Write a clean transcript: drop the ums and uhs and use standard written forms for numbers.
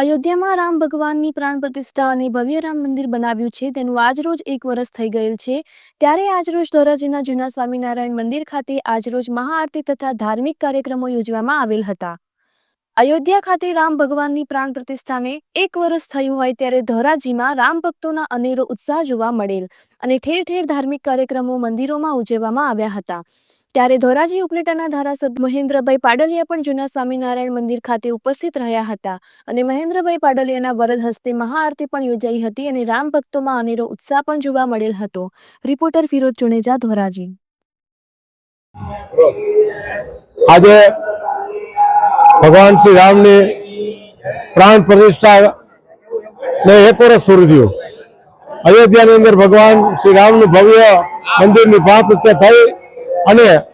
અયોધ્યામાં રામ ભગવાનની પ્રાણ પ્રતિષ્ઠા અને ભવ્ય રામ મંદિર બનાવ્યું છે તેનું આજરોજ 1 વર્ષ થઈ ગયેલ છે। ત્યારે આજરોજ ધોરાજીના જૂના સ્વામિનારાયણ મંદિર ખાતે આજરોજ મહાઆરતી તથા ધાર્મિક કાર્યક્રમો યોજવામાં આવેલ હતા। અયોધ્યા ખાતે રામ ભગવાનની પ્રાણ પ્રતિષ્ઠાને 1 વર્ષ થયું હોય ત્યારે ધોરાજીમાં રામ ભક્તોના અનેરો ઉત્સાહ જોવા મળેલ અને ઠેર ઠેર ધાર્મિક કાર્યક્રમો મંદિરોમાં ઉજવવામાં આવ્યા હતા। ત્યારે ધોરાજી ઉપલેટાના ધારાસભ્ય મહેન્દ્રભાઈ પાડલિયા પણ જૂના સ્વામિનારાયણ મંદિર ખાતે ઉપસ્થિત રહ્યા હતા અને મહેન્દ્રભાઈ પાડલિયાના વરદ હસ્તે મહાઆરતી પણ યોજાઈ હતી અને રામ ભક્તોમાં અનેરો ઉત્સાહ પણ જોવા મળેલ હતો। રિપોર્ટર ફિરોજ ચુનેજા, ધોરાજી। આજે ભગવાન શ્રી રામની પ્રાણ પ્રતિષ્ઠા ને 1 વર્ષ પૂરું થયું। અયોધ્યાની અંદર ભગવાન શ્રી રામનું ભવ્ય મંદિરની પ્રાણ પ્રતિષ્ઠા થઈ અને